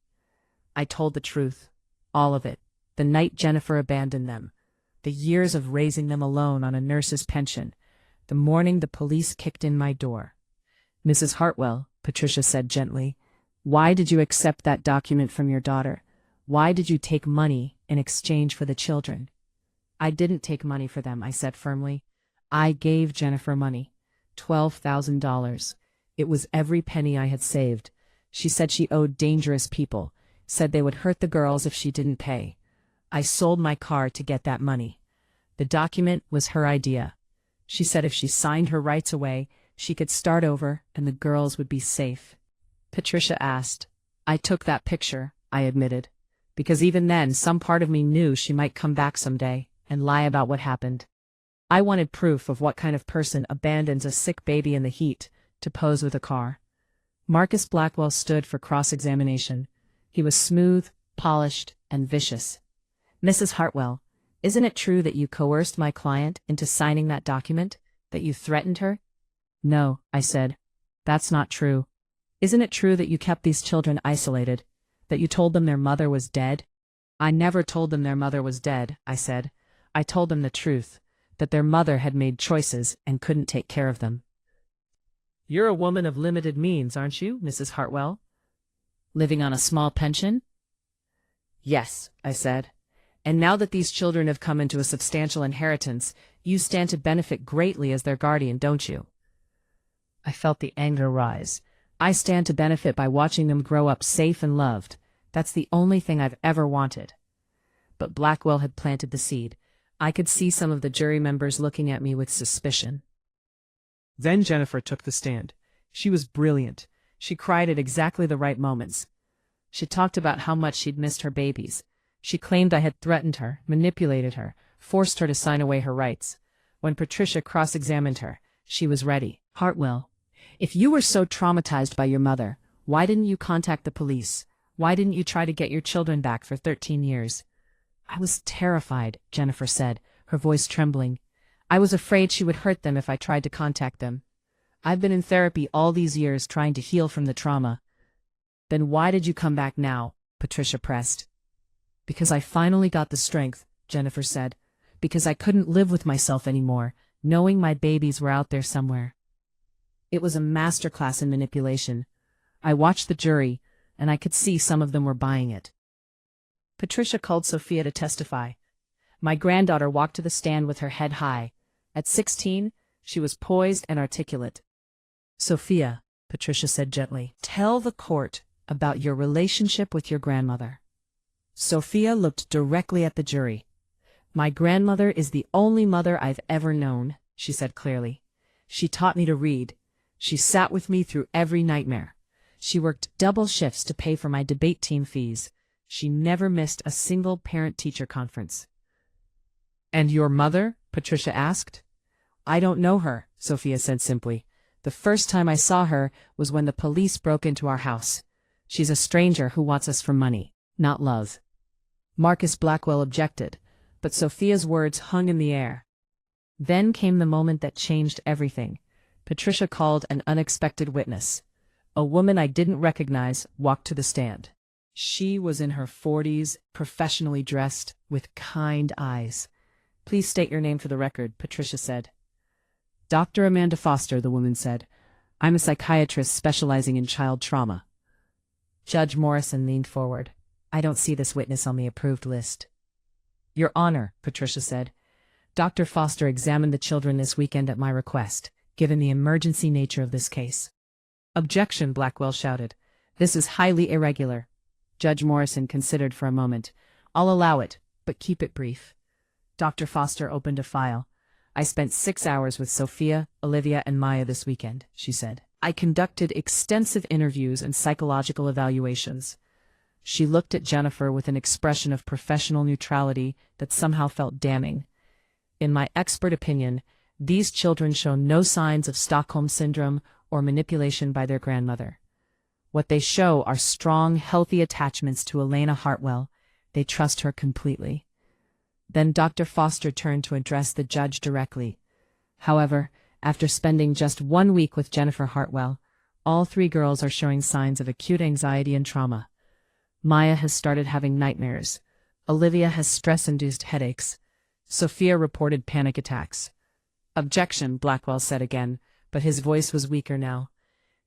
I told the truth, all of it, the night Jennifer abandoned them, the years of raising them alone on a nurse's pension, the morning the police kicked in my door. "Mrs. Hartwell," Patricia said gently, "why did you accept that document from your daughter? Why did you take money in exchange for the children? I didn't take money for them, I said firmly. I gave Jennifer money. $12,000. It was every penny I had saved. She said she owed dangerous people, said they would hurt the girls if she didn't pay. I sold my car to get that money. The document was her idea. She said if she signed her rights away, she could start over and the girls would be safe. Patricia asked. I took that picture, I admitted, because even then some part of me knew she might come back someday and lie about what happened. I wanted proof of what kind of person abandons a sick baby in the heat to pose with a car. Marcus Blackwell stood for cross-examination. He was smooth, polished, and vicious. Mrs. Hartwell, isn't it true that you coerced my client into signing that document, that you threatened her? No, I said. That's not true. Isn't it true that you kept these children isolated, that you told them their mother was dead? I never told them their mother was dead, I said. I told them the truth, that their mother had made choices and couldn't take care of them. You're a woman of limited means, aren't you, Mrs. Hartwell? Living on a small pension? Yes, I said. And now that these children have come into a substantial inheritance, you stand to benefit greatly as their guardian, don't you? I felt the anger rise. I stand to benefit by watching them grow up safe and loved. That's the only thing I've ever wanted. But Blackwell had planted the seed. I could see some of the jury members looking at me with suspicion. Then Jennifer took the stand. She was brilliant. She cried at exactly the right moments. She talked about how much she'd missed her babies. She claimed I had threatened her, manipulated her, forced her to sign away her rights. When Patricia cross-examined her, she was ready. Hartwell, if you were so traumatized by your mother, why didn't you contact the police? Why didn't you try to get your children back for 13 years? I was terrified, Jennifer said, her voice trembling. I was afraid she would hurt them if I tried to contact them. I've been in therapy all these years trying to heal from the trauma. Then why did you come back now? Patricia pressed. Because I finally got the strength, Jennifer said. Because I couldn't live with myself anymore, knowing my babies were out there somewhere. It was a masterclass in manipulation. I watched the jury, and I could see some of them were buying it. Patricia called Sophia to testify. My granddaughter walked to the stand with her head high. At 16, she was poised and articulate. Sophia, Patricia said gently, tell the court about your relationship with your grandmother. Sophia looked directly at the jury. My grandmother is the only mother I've ever known, she said clearly. She taught me to read. She sat with me through every nightmare. She worked double shifts to pay for my debate team fees. She never missed a single parent-teacher conference. And your mother? Patricia asked. I don't know her, Sophia said simply. The first time I saw her was when the police broke into our house. She's a stranger who wants us for money, not love. Marcus Blackwell objected, but Sophia's words hung in the air. Then came the moment that changed everything. Patricia called an unexpected witness. A woman I didn't recognize walked to the stand. She was in her 40s, professionally dressed, with kind eyes. Please state your name for the record, Patricia said. Dr. Amanda Foster, the woman said. I'm a psychiatrist specializing in child trauma. Judge Morrison leaned forward. I don't see this witness on the approved list. Your Honor, Patricia said. Dr. Foster examined the children this weekend at my request, given the emergency nature of this case. Objection, Blackwell shouted. This is highly irregular. Judge Morrison considered for a moment. I'll allow it, but keep it brief. Dr. Foster opened a file. I spent 6 hours with Sophia, Olivia, and Maya this weekend, she said. I conducted extensive interviews and psychological evaluations. She looked at Jennifer with an expression of professional neutrality that somehow felt damning. In my expert opinion, these children show no signs of Stockholm Syndrome or manipulation by their grandmother. What they show are strong, healthy attachments to Elena Hartwell. They trust her completely. Then Dr. Foster turned to address the judge directly. However, after spending just 1 week with Jennifer Hartwell, all 3 girls are showing signs of acute anxiety and trauma. Maya has started having nightmares. Olivia has stress-induced headaches. Sophia reported panic attacks. Objection, Blackwell said again, but his voice was weaker now.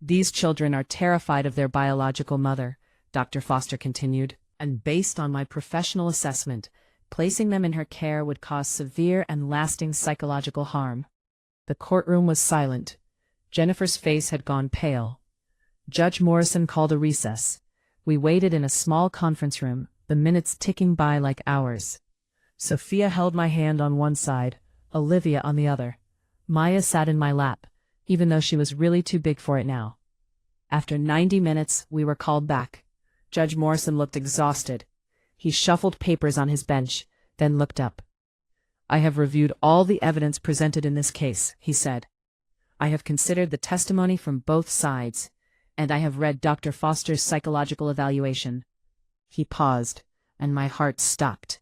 These children are terrified of their biological mother, Dr. Foster continued. and based on my professional assessment, placing them in her care would cause severe and lasting psychological harm. The courtroom was silent. Jennifer's face had gone pale. Judge Morrison called a recess. We waited in a small conference room, the minutes ticking by like hours. Sophia held my hand on one side, Olivia on the other. Maya sat in my lap, even though she was really too big for it now. After 90 minutes, we were called back. Judge Morrison looked exhausted. He shuffled papers on his bench, then looked up. "I have reviewed all the evidence presented in this case," he said. "I have considered the testimony from both sides, and I have read Dr. Foster's psychological evaluation." He paused, and my heart stopped.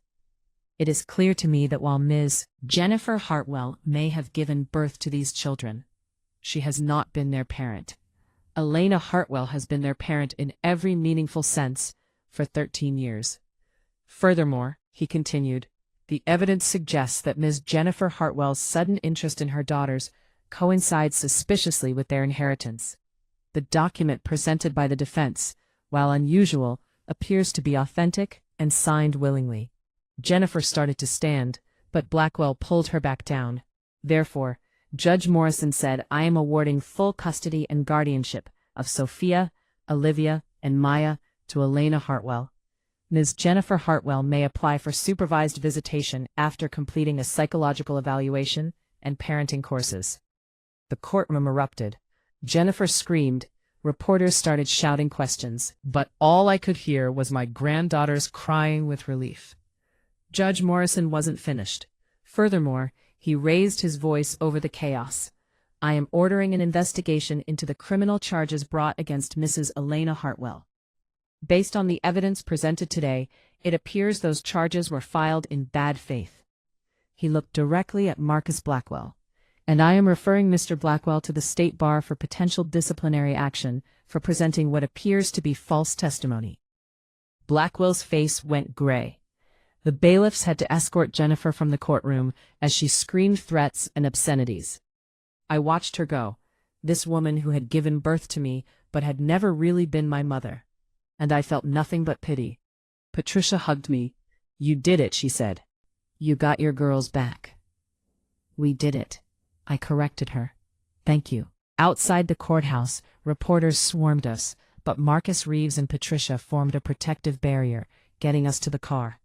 "It is clear to me that while Ms. Jennifer Hartwell may have given birth to these children, she has not been their parent. Elena Hartwell has been their parent in every meaningful sense for 13 years. Furthermore," he continued, "the evidence suggests that Ms. Jennifer Hartwell's sudden interest in her daughters coincides suspiciously with their inheritance. The document presented by the defense, while unusual, appears to be authentic and signed willingly." Jennifer started to stand, but Blackwell pulled her back down. "Therefore," Judge Morrison said, "I am awarding full custody and guardianship of Sophia, Olivia, and Maya to Elena Hartwell. Ms. Jennifer Hartwell may apply for supervised visitation after completing a psychological evaluation and parenting courses." The courtroom erupted. Jennifer screamed. Reporters started shouting questions, but all I could hear was my granddaughters crying with relief. Judge Morrison wasn't finished. Furthermore, he raised his voice over the chaos. "I am ordering an investigation into the criminal charges brought against Mrs. Elena Hartwell. Based on the evidence presented today, it appears those charges were filed in bad faith." He looked directly at Marcus Blackwell. "And I am referring Mr. Blackwell to the State Bar for potential disciplinary action for presenting what appears to be false testimony." Blackwell's face went gray. The bailiffs had to escort Jennifer from the courtroom as she screamed threats and obscenities. I watched her go, this woman who had given birth to me but had never really been my mother. And I felt nothing but pity. Patricia hugged me. "You did it," she said. "You got your girls back." "We did it," I corrected her. "Thank you." Outside the courthouse, reporters swarmed us, but Marcus Reeves and Patricia formed a protective barrier, getting us to the car.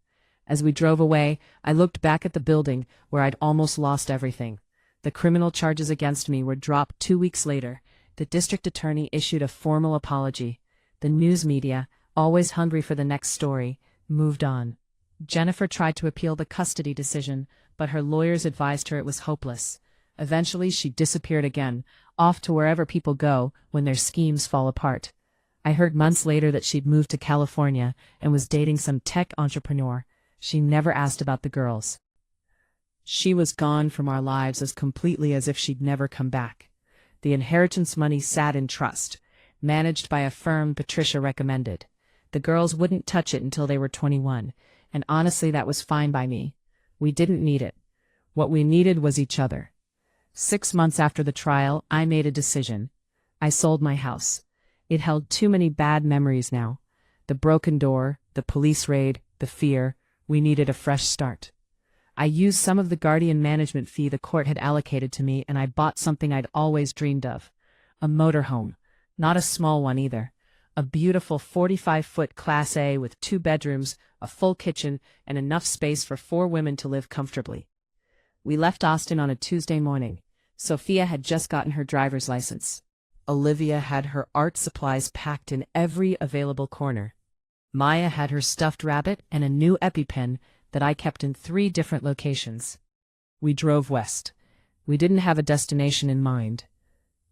As we drove away, I looked back at the building where I'd almost lost everything. The criminal charges against me were dropped 2 weeks later. The district attorney issued a formal apology. The news media, always hungry for the next story, moved on. Jennifer tried to appeal the custody decision, but her lawyers advised her it was hopeless. Eventually, she disappeared again, off to wherever people go when their schemes fall apart. I heard months later that she'd moved to California and was dating some tech entrepreneur. She never asked about the girls. She was gone from our lives as completely as if she'd never come back. The inheritance money sat in trust, managed by a firm Patricia recommended. The girls wouldn't touch it until they were 21, and honestly that was fine by me. We didn't need it. What we needed was each other. 6 months after the trial, I made a decision. I sold my house. It held too many bad memories now. The broken door, the police raid, the fear. We needed a fresh start. I used some of the guardian management fee the court had allocated to me, and I bought something I'd always dreamed of. A motorhome. Not a small one either. A beautiful 45-foot Class A with 2 bedrooms, a full kitchen, and enough space for 4 women to live comfortably. We left Austin on a Tuesday morning. Sophia had just gotten her driver's license. Olivia had her art supplies packed in every available corner. Maya had her stuffed rabbit and a new EpiPen that I kept in 3 different locations. We drove west. We didn't have a destination in mind.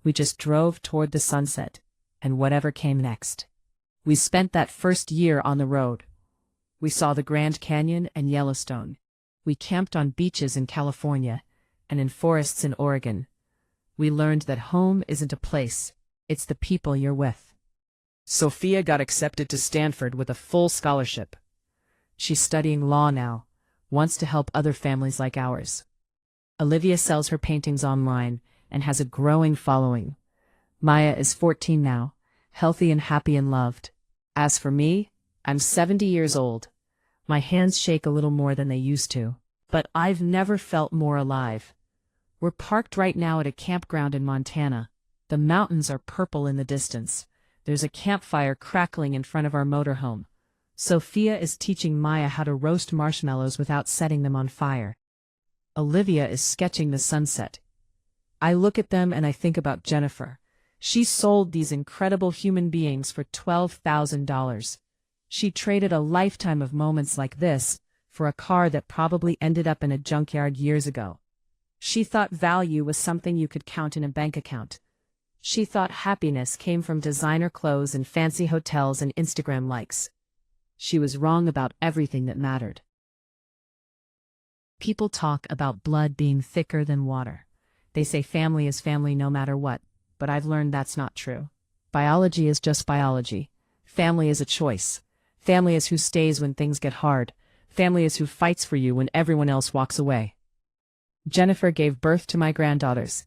We just drove toward the sunset, and whatever came next. We spent that first year on the road. We saw the Grand Canyon and Yellowstone. We camped on beaches in California and in forests in Oregon. We learned that home isn't a place, it's the people you're with. Sophia got accepted to Stanford with a full scholarship. She's studying law now, wants to help other families like ours. Olivia sells her paintings online and has a growing following. Maya is 14 now, healthy and happy and loved. As for me, I'm 70 years old. My hands shake a little more than they used to, but I've never felt more alive. We're parked right now at a campground in Montana. The mountains are purple in the distance. There's a campfire crackling in front of our motorhome. Sophia is teaching Maya how to roast marshmallows without setting them on fire. Olivia is sketching the sunset. I look at them and I think about Jennifer. She sold these incredible human beings for $12,000. She traded a lifetime of moments like this for a car that probably ended up in a junkyard years ago. She thought value was something you could count in a bank account. She thought happiness came from designer clothes and fancy hotels and Instagram likes. She was wrong about everything that mattered. People talk about blood being thicker than water. They say family is family no matter what, but I've learned that's not true. Biology is just biology. Family is a choice. Family is who stays when things get hard. Family is who fights for you when everyone else walks away. Jennifer gave birth to my granddaughters,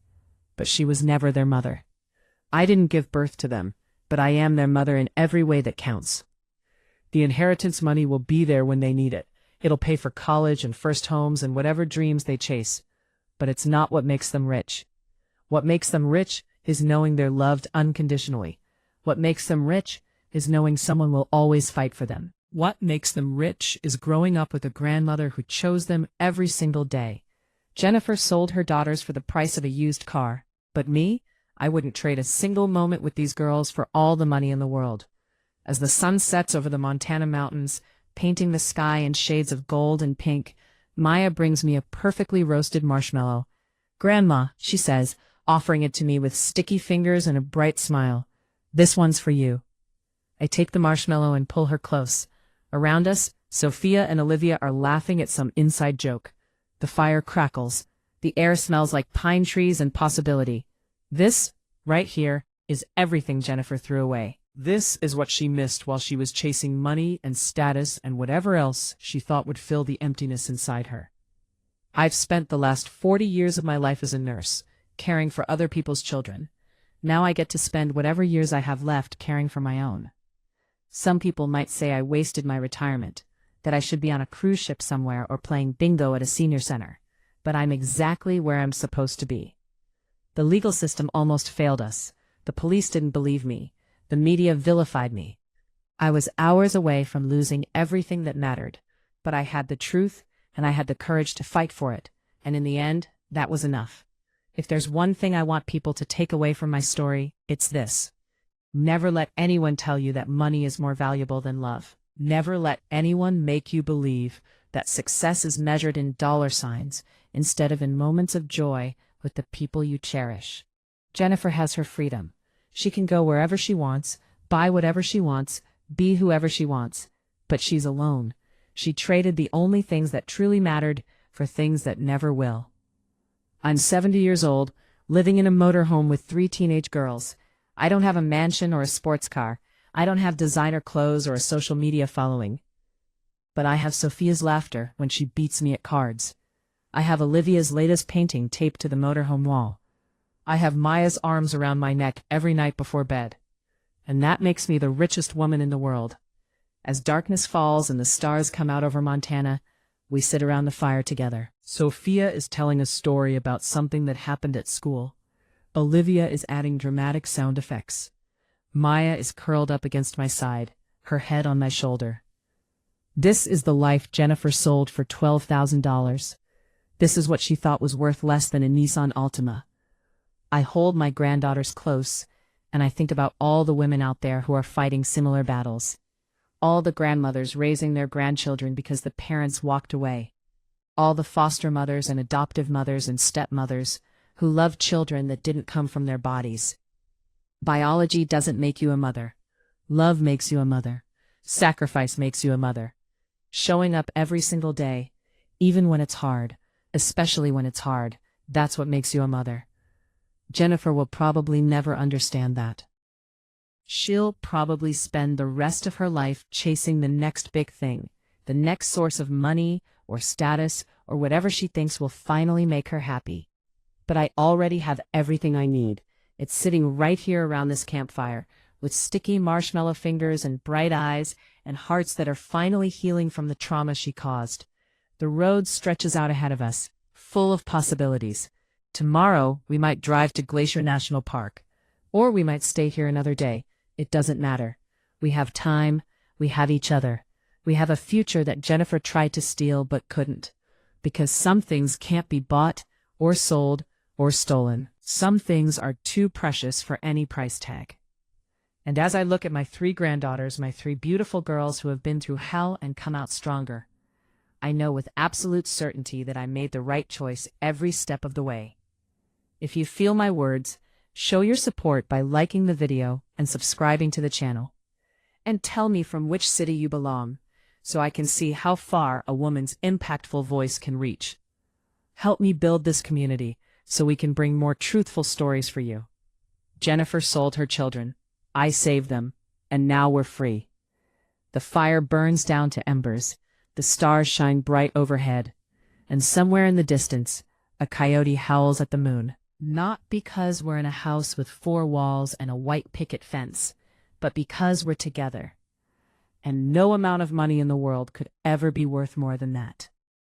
but she was never their mother. I didn't give birth to them, but I am their mother in every way that counts. The inheritance money will be there when they need it. It'll pay for college and first homes and whatever dreams they chase. But it's not what makes them rich. What makes them rich is knowing they're loved unconditionally. What makes them rich is knowing someone will always fight for them. What makes them rich is growing up with a grandmother who chose them every single day. Jennifer sold her daughters for the price of a used car. But me, I wouldn't trade a single moment with these girls for all the money in the world. As the sun sets over the Montana mountains, painting the sky in shades of gold and pink, Maya brings me a perfectly roasted marshmallow. "Grandma," she says, offering it to me with sticky fingers and a bright smile. "This one's for you." I take the marshmallow and pull her close. Around us, Sophia and Olivia are laughing at some inside joke. The fire crackles. The air smells like pine trees and possibility. This, right here, is everything Jennifer threw away. This is what she missed while she was chasing money and status and whatever else she thought would fill the emptiness inside her. I've spent the last 40 years of my life as a nurse, caring for other people's children. Now I get to spend whatever years I have left caring for my own. Some people might say I wasted my retirement, that I should be on a cruise ship somewhere or playing bingo at a senior center, but I'm exactly where I'm supposed to be. The legal system almost failed us. The police didn't believe me. The media vilified me. I was hours away from losing everything that mattered, but I had the truth and I had the courage to fight for it, and in the end, that was enough. If there's one thing I want people to take away from my story, it's this. Never let anyone tell you that money is more valuable than love. Never let anyone make you believe that success is measured in dollar signs instead of in moments of joy with the people you cherish. Jennifer has her freedom. She can go wherever she wants, buy whatever she wants, be whoever she wants. But she's alone. She traded the only things that truly mattered for things that never will. I'm 70 years old, living in a motorhome with 3 teenage girls. I don't have a mansion or a sports car. I don't have designer clothes or a social media following. But I have Sophia's laughter when she beats me at cards. I have Olivia's latest painting taped to the motorhome wall. I have Maya's arms around my neck every night before bed. And that makes me the richest woman in the world. As darkness falls and the stars come out over Montana, we sit around the fire together. Sophia is telling a story about something that happened at school. Olivia is adding dramatic sound effects. Maya is curled up against my side, her head on my shoulder. This is the life Jennifer sold for $12,000. This is what she thought was worth less than a Nissan Altima. I hold my granddaughters close, and I think about all the women out there who are fighting similar battles. All the grandmothers raising their grandchildren because the parents walked away. All the foster mothers and adoptive mothers and stepmothers who love children that didn't come from their bodies. Biology doesn't make you a mother. Love makes you a mother. Sacrifice makes you a mother. Showing up every single day, even when it's hard, especially when it's hard, that's what makes you a mother. Jennifer will probably never understand that. She'll probably spend the rest of her life chasing the next big thing, the next source of money or status or whatever she thinks will finally make her happy. But I already have everything I need. It's sitting right here around this campfire, with sticky marshmallow fingers and bright eyes and hearts that are finally healing from the trauma she caused. The road stretches out ahead of us, full of possibilities. Tomorrow, we might drive to Glacier National Park, or we might stay here another day. It doesn't matter. We have time, we have each other. We have a future that Jennifer tried to steal but couldn't. Because some things can't be bought, or sold, or stolen. Some things are too precious for any price tag. And as I look at my 3 granddaughters, my 3 beautiful girls who have been through hell and come out stronger, I know with absolute certainty that I made the right choice every step of the way. If you feel my words, show your support by liking the video and subscribing to the channel. And tell me from which city you belong, so I can see how far a woman's impactful voice can reach. Help me build this community so we can bring more truthful stories for you. Jennifer sold her children. I saved them, and now we're free. The fire burns down to embers. The stars shine bright overhead, and somewhere in the distance, a coyote howls at the moon. Not because we're in a house with 4 walls and a white picket fence, but because we're together. And no amount of money in the world could ever be worth more than that.